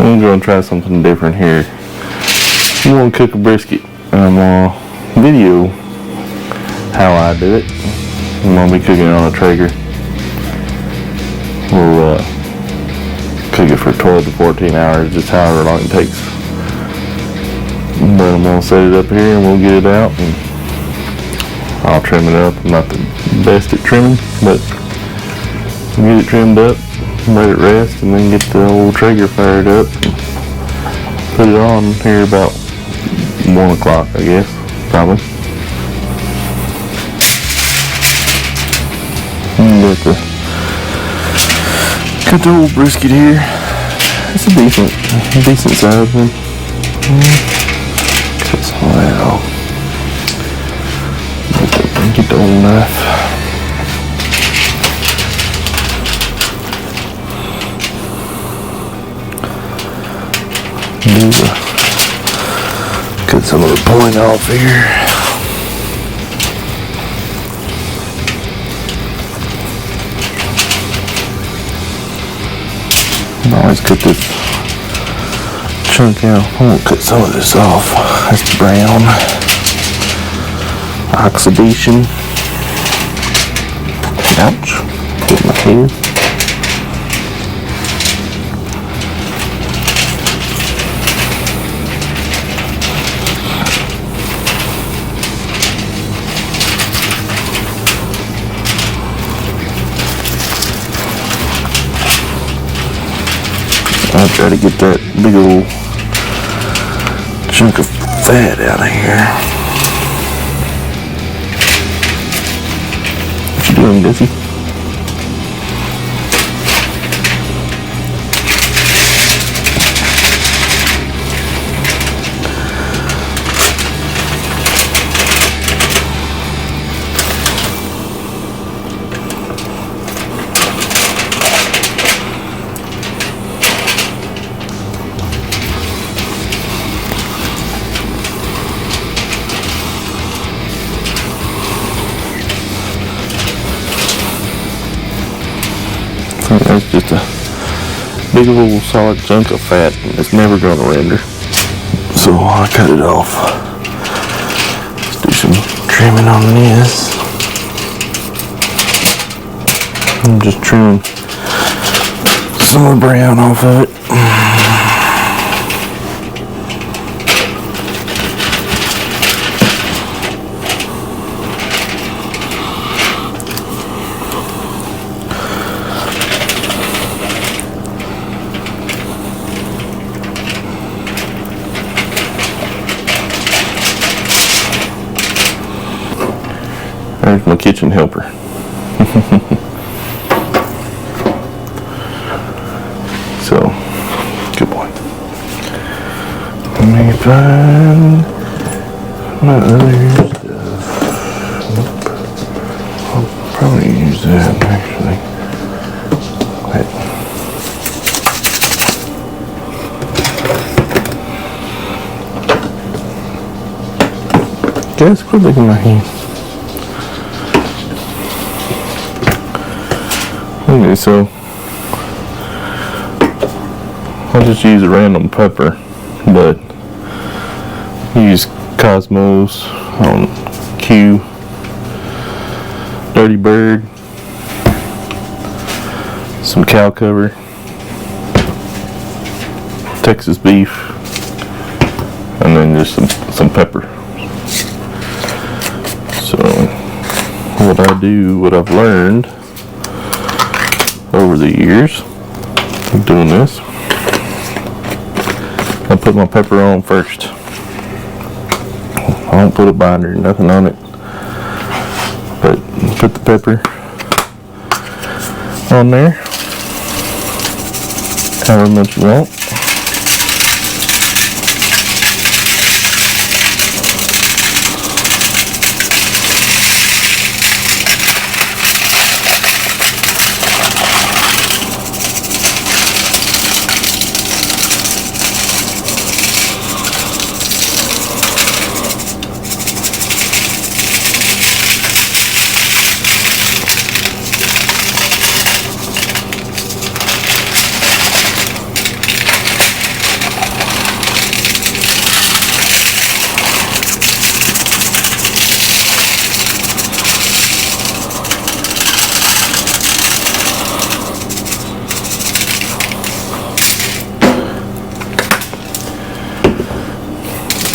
I'm going to try something different here. I'm going to cook a brisket. I'm going to video how I do it. I'm going to be cooking it on a Treager. We'll cook it for 12 to 14 hours, just however long it takes. But I'm going to set it up here and we'll get it out and I'll trim it up. I'm not the best at trimming, but get it trimmed up, let it rest, and then get the old Treager fired up and put it on here about 1 o'clock, I guess, probably. Got the old brisket here. It's a decent size one. Cut some of that off. Get the old knife. Cut some of the point off here. I always cut this chunk out. I'm gonna cut some of this off. That's brown. Oxidation. Ouch. Hit my head. I'll try to get that big old chunk of fat out of here. What you doing, Dizzy? That's just a big old solid chunk of fat and it's never going to render. So I cut it off. Let's do some trimming on this. I'm just trimming some of the brown off of it. There's my kitchen helper. So, good boy. Let me find my other stuff. Nope. I'll probably use that actually. Guys, quit licking my hand. Okay, so I'll just use a random pepper, but use Cosmos on Q, Dirty Bird, some cow cover, Texas beef, and then just some pepper. So what I've learned over the years of doing this, I put my pepper on first. I don't put a binder, nothing on it, but put the pepper on there, however much you want.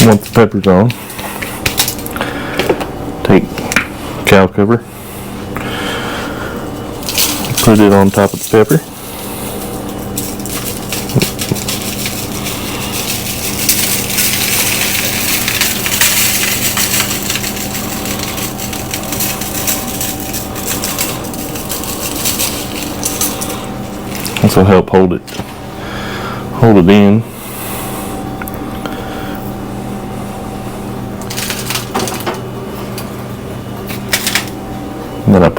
Once the pepper's on, take cow cover, put it on top of the pepper. This will help hold it in. And then I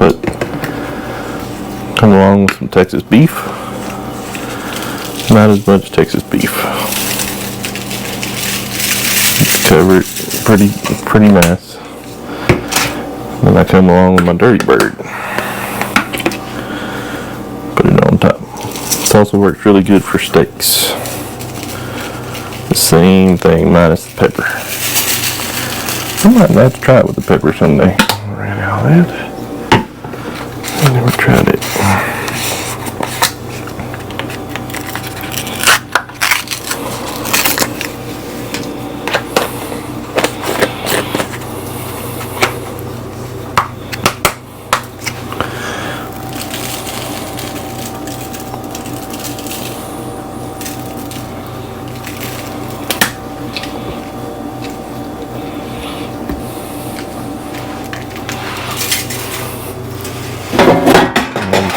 come along with some Texas beef. Not as much Texas beef. Cover it pretty nice. Then I come along with my dirty bird. Put it on top. This also works really good for steaks. The same thing minus the pepper. I might have to try it with the pepper someday. Ran out of that. I never tried it.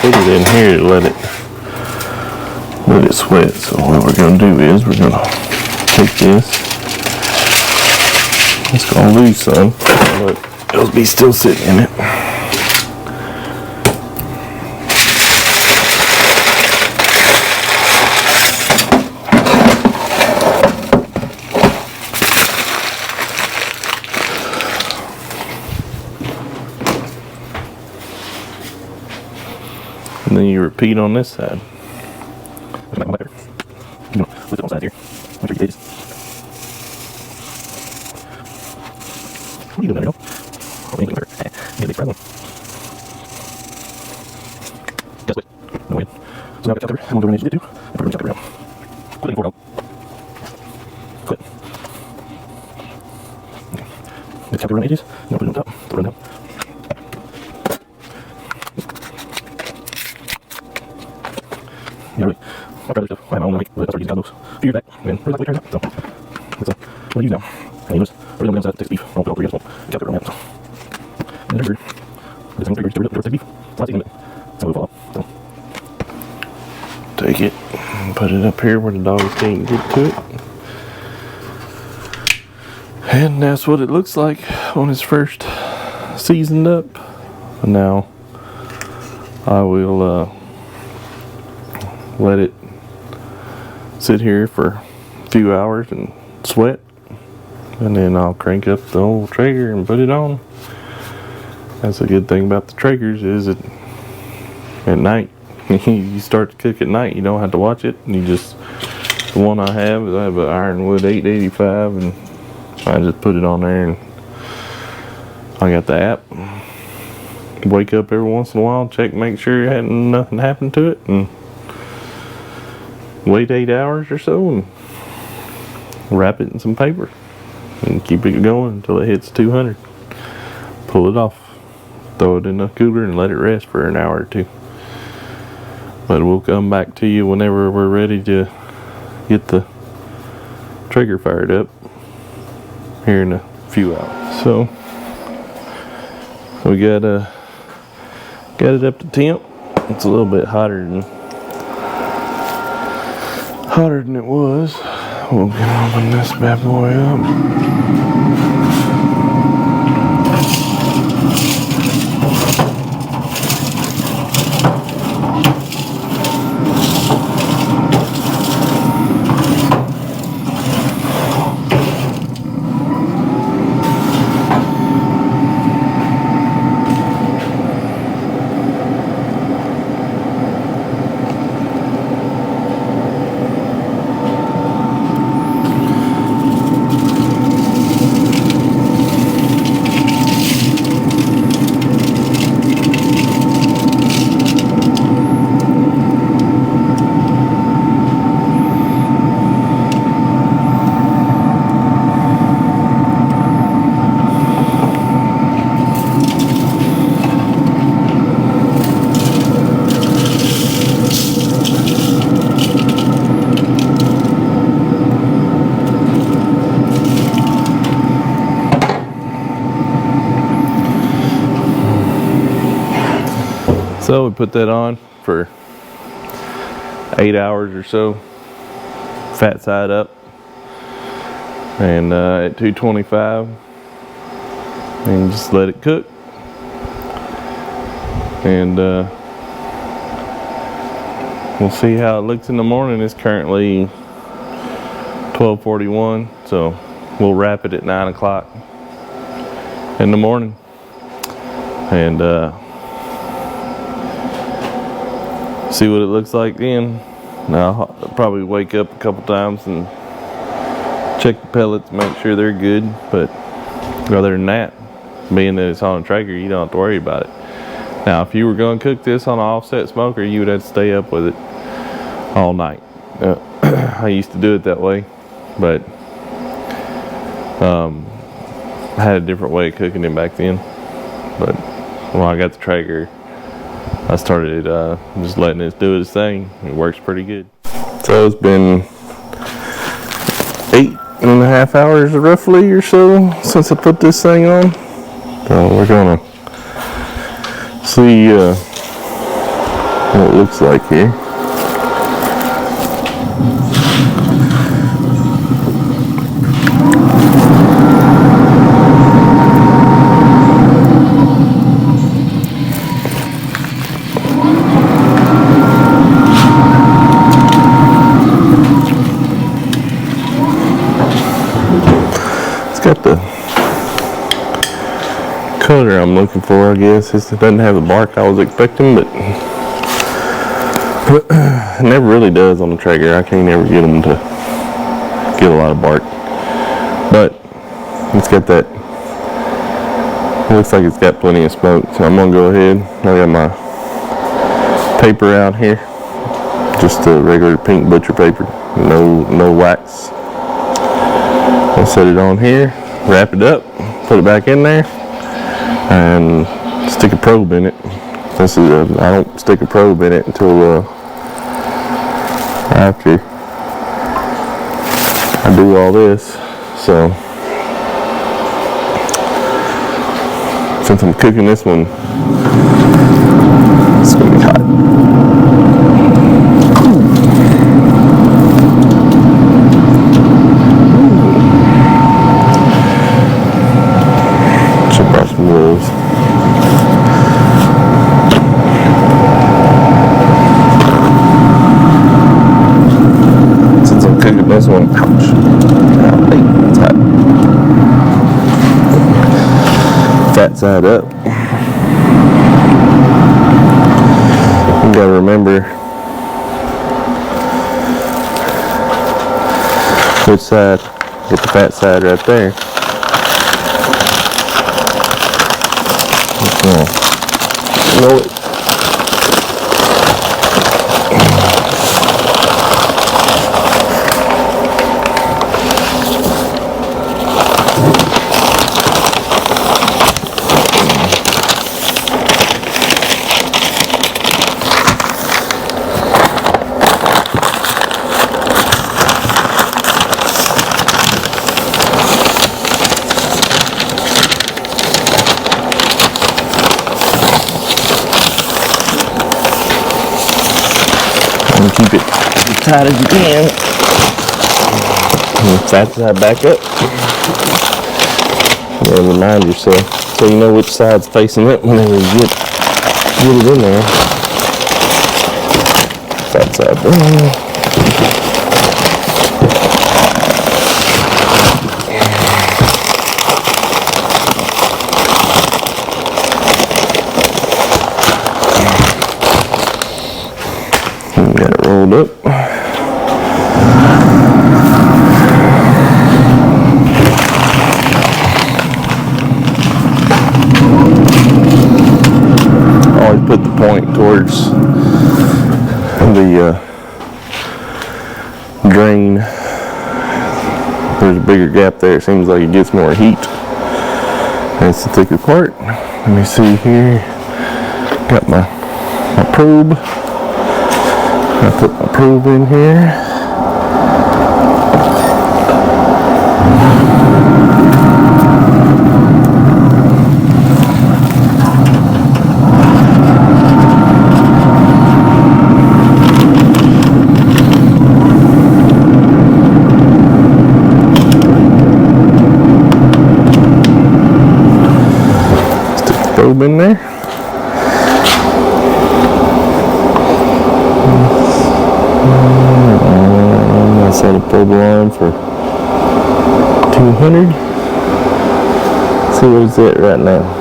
Put it in here to let it sweat. So what we're going to do is we're going to take this. It's going to lose some, but it'll be still sitting in it. And then you repeat on this side. Flip it on sides here. Make sure you get this. What are you doing there, Joe? Oh, we ain't doing better. Get a big fried one. Just wait. No win. So now I've got cover. I'm going to do what I need to do. And put it in the around. Quit it before Quit. Okay. Get the cover around the edges. Now put it on top. Throw it down. Yeah, really. I'll try this stuff. I have my own mic, but I'll start using those. A few years back, and really like the way it turned out. So, that's what I use now. And you notice, original inside Texas beef, I'll put all three of them. Got it around that. So, and there's the same Treager, still Texas beef. It's not easy, but that's how we fall off. So, take it and put it up here where the dogs can't get to it. And that's what it looks like when it's first seasoned up. And now, I will, let it sit here for a few hours and sweat, and then I'll crank up the old Treager and put it on. That's a good thing about the Treagers is that at night, you start to cook at night, you don't have to watch it. You just, the one I have is I have an Ironwood 885, and I just put it on there, and I got the app. Wake up every once in a while, check, make sure nothing happened to it, and wait 8 hours or so and wrap it in some paper and keep it going until it hits 200. Pull it off, throw it in the cooler and let it rest for an hour or two. But we'll come back to you whenever we're ready to get the Treager fired up here in a few hours. So we got it up to temp. It's a little bit hotter than it was. We'll open this bad boy up. So we put that on for 8 hours or so, fat side up, and at 225, and just let it cook. And we'll see how it looks in the morning. It's currently 12:41, so we'll wrap it at 9 o'clock in the morning, and see what it looks like then. Now I'll probably wake up a couple times and check the pellets, make sure they're good, but other than that, being that it's on a Traeger, you don't have to worry about it. Now if you were going to cook this on an offset smoker, you would have to stay up with it all night. I used to do it that way, but I had a different way of cooking it back then. But when I got the Traeger, I started just letting it do its thing. It works pretty good. So it's been 8.5 hours roughly or so since I put this thing on. So we're gonna see what it looks like here. Got the color I'm looking for, I guess. It doesn't have the bark I was expecting, but it never really does on the Traeger. I can't ever get them to get a lot of bark, but it's got that. It looks like it's got plenty of smoke, so I'm gonna go ahead. I got my paper out here, just a regular pink butcher paper, no wax. I'll set it on here, wrap it up, put it back in there, and stick a probe in it. I don't stick a probe in it until after I do all this. So since I'm cooking this one, it's gonna be hot. Since I'm cooking this one, ouch, it's hot. Fat side up. You gotta remember which side. Get the fat side right there. Know it. And keep it as tight as you can. And fat side back up. And remind yourself so you know which side's facing it whenever you get it in there. Fat side down. Got it rolled up. Always put the point towards the drain. There's a bigger gap there. It seems like it gets more heat. That's the thicker part. Let me see here. Got my probe. I put my probe in here. tube in there. I set a pull alarm for 200. See what it's at right now.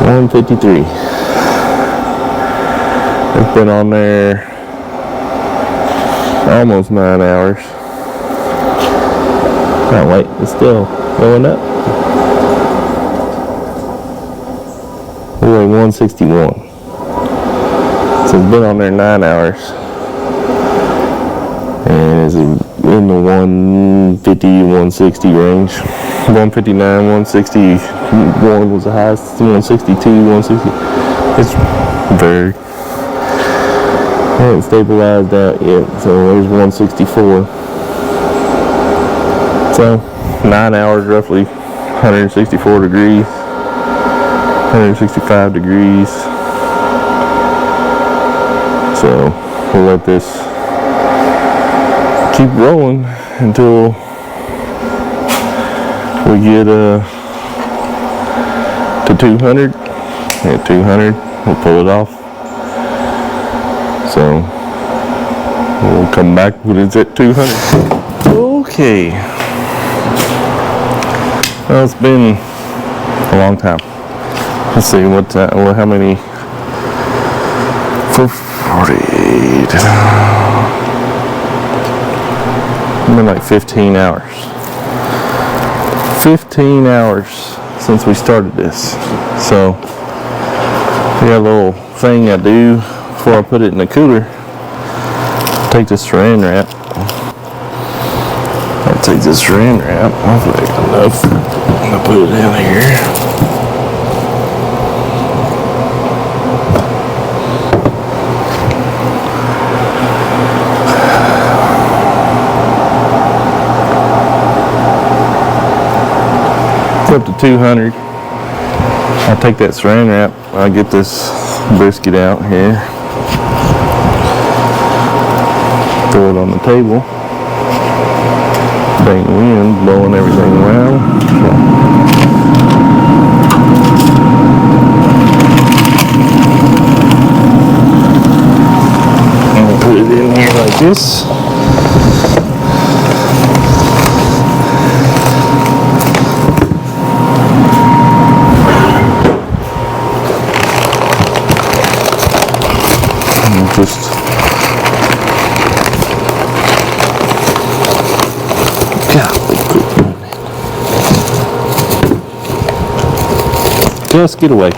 $153. It's been on there almost 9 hours. Oh wait, it's still going up. We're at 161. So it's been on there 9 hours. And it's in the 150, 160 range. 159, 161 was the highest, 162, 160. It's very, it hasn't stabilized out yet, so there's 164. So 9 hours, roughly 164 degrees, 165 degrees. So we'll let this keep rolling until we get to 200. At 200, we'll pull it off. So we'll come back when it's at 200. Okay. Well, it's been a long time. Let's see what time. Well, how many? 448. It's been like 15 hours. 15 hours since we started this. So we got a little thing I do before I put it in the cooler. Take this saran wrap. I'll take this saran wrap. Hopefully I got enough. I'm gonna put it in here. Up to 200. I'll take that saran wrap. I'll get this brisket out here. Throw it on the table. Bang the wind, blowing everything around. And we'll put it in here like this. Just get away.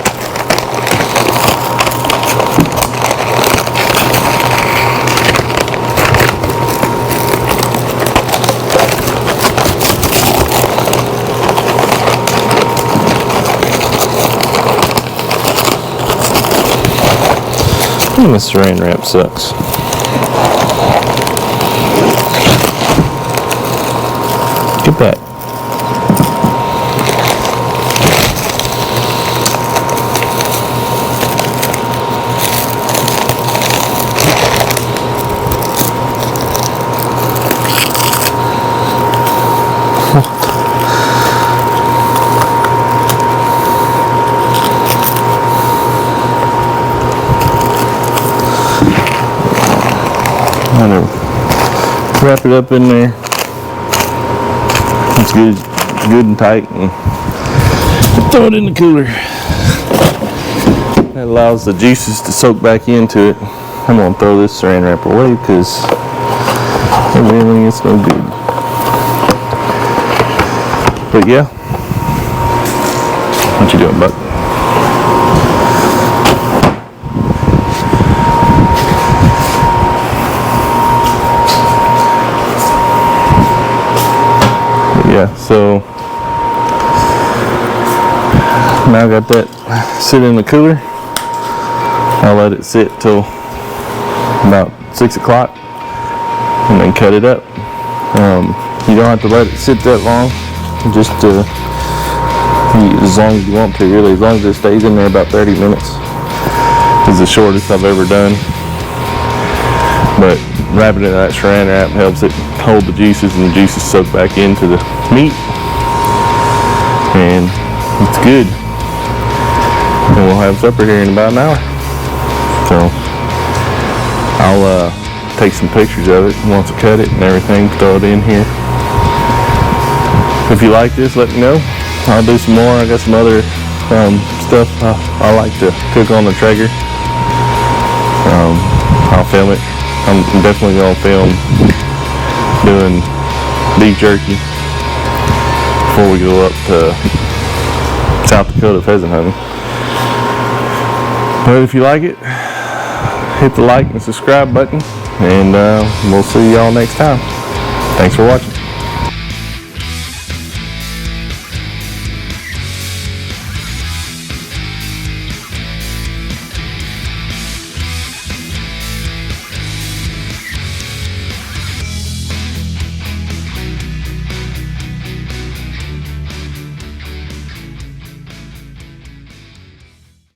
This saran wrap sucks. Get back. Wrap it up in there. It's good and tight, and throw it in the cooler. That allows the juices to soak back into it. I'm gonna throw this saran wrap away because it really is no good. But yeah, what you doing, Buck? Yeah, so now I got that sit in the cooler. I'll let it sit till about 6 o'clock and then cut it up. You don't have to let it sit that long. Just as long as you want to, really, as long as it stays in there about 30 minutes. It's the shortest I've ever done. But wrapping it in that saran wrap helps it hold the juices, and the juices soak back into the meat, and it's good. And we'll have supper here in about an hour. So I'll take some pictures of it once I cut it and everything, throw it in here. If you like this, let me know. I'll do some more. I got some other stuff I like to cook on the Treager. I'll film it. I'm definitely going to film doing beef jerky before we go up to South Dakota pheasant hunting. But if you like it, hit the like and subscribe button, and we'll see y'all next time. Thanks for watching.